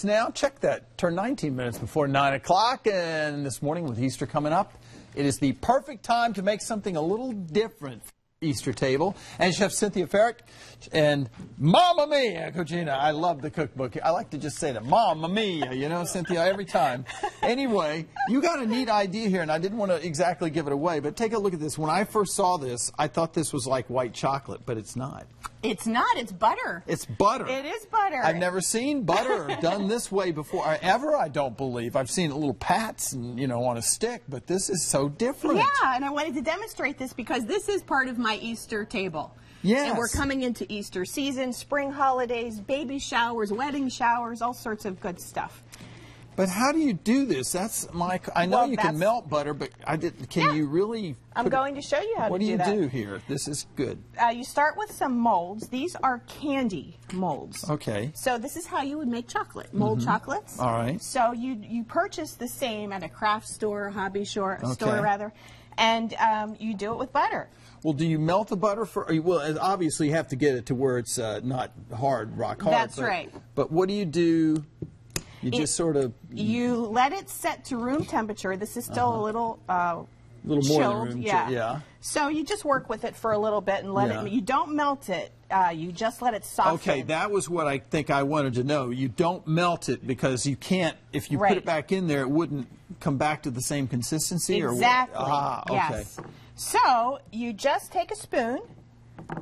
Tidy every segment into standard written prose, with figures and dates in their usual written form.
Now, check that. Turn 19 minutes before 9 o'clock, and this morning with Easter coming up, it is the perfect time to make something a little different for the Easter table. And Chef Cynthia Ferich and Mamma Mia, Cochina. I love the cookbook. I like to just say that, Mamma Mia, you know, Cynthia, every time. Anyway, you got a neat idea here, and I didn't want to exactly give it away, but take a look at this. When I first saw this, I thought this was like white chocolate, but it's not. It's not. It's butter. It's butter. It is butter. I've never seen butter done this way before, ever, I don't believe. I've seen little pats and, you know, on a stick, but this is so different. Yeah, and I wanted to demonstrate this because this is part of my Easter table. Yes. And we're coming into Easter season, spring holidays, baby showers, wedding showers, all sorts of good stuff. But how do you do this? That's my. I know you can melt butter, but can you really? I'm going to show you how to do that. What do you do here? This is good. You start with some molds. These are candy molds. Okay. So this is how you would make chocolate, mold chocolates. All right. So you purchase the same at a craft store, hobby store rather, and you do it with butter. Well, do you melt the butter for? Well, obviously you have to get it to where it's not hard, rock hard. That's right. But what do you do? You just sort of... You let it set to room temperature. This is still a little more chilled. than room Yeah. So you just work with it for a little bit and let it... You don't melt it. You just let it soften. Okay, that was what I think I wanted to know. You don't melt it because you can't... If you put it back in there, it wouldn't come back to the same consistency? Exactly. Or what? Okay. Yes. So you just take a spoon.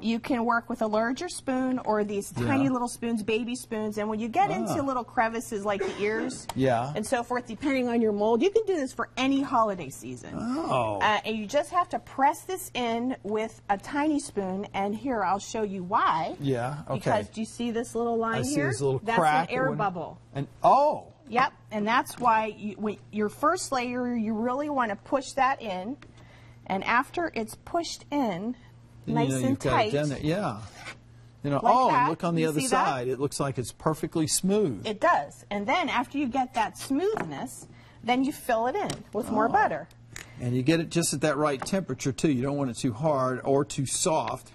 You can work with a larger spoon or these tiny little spoons, baby spoons, and when you get into little crevices like the ears and so forth, depending on your mold, you can do this for any holiday season. Oh. And you just have to press this in with a tiny spoon, and here, I'll show you why. Yeah, okay. Because do you see this little line here? I see this little that's crack. That's an air bubble. And Yep, and that's why your first layer, you really want to push that in, and after it's pushed in, nice and tight. Yeah. You know, like look on the other side. It looks like it's perfectly smooth. It does. And then after you get that smoothness, then you fill it in with more butter. And you get it just at that right temperature, too. You don't want it too hard or too soft.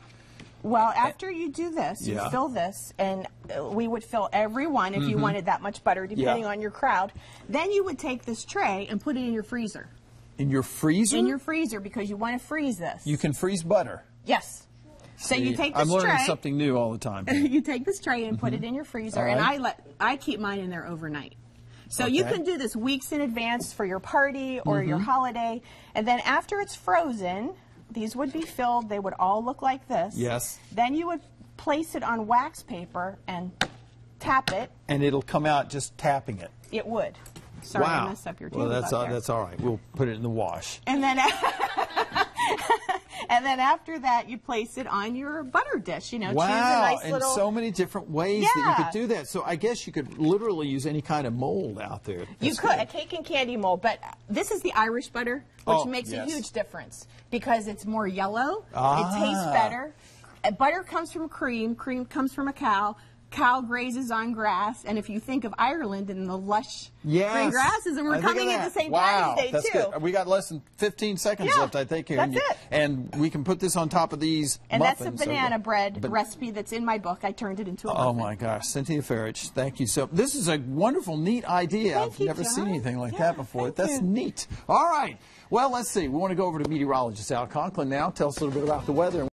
Well, after you do this, you fill this, and we would fill every one if you wanted that much butter, depending on your crowd. Then you would take this tray and put it in your freezer. In your freezer? In your freezer, because you want to freeze this. You can freeze butter? Yes. So you take this I'm learning tray, something new all the time. You take this tray and put it in your freezer, and I keep mine in there overnight. So you can do this weeks in advance for your party or your holiday, and then after it's frozen, these would be filled. They would all look like this. Yes. Then you would place it on wax paper and tap it. And it'll come out just tapping it. It would. Sorry, I messed up your table. Well, that's all right. We'll put it in the wash. And then and then after that, you place it on your butter dish. You know, choose a nice little... and so many different ways that you could do that. So I guess you could literally use any kind of mold out there. You could, a cake and candy mold, but this is the Irish butter, which makes a huge difference because it's more yellow. It tastes better. Butter comes from cream. Cream comes from a cow. Cow grazes on grass, and if you think of Ireland and the lush green grasses, and we're coming into St. Patty's Day that's too. Good. We got less than 15 seconds left, I think. Here. That's it. And we can put this on top of these muffins. And that's a banana bread recipe that's in my book. I turned it into a muffin. Oh my gosh, Cynthia Ferich, thank you so. This is a wonderful, neat idea. I've never seen anything like that before. That's neat. All right. Well, let's see. We want to go over to meteorologist Al Conklin now. Tell us a little bit about the weather.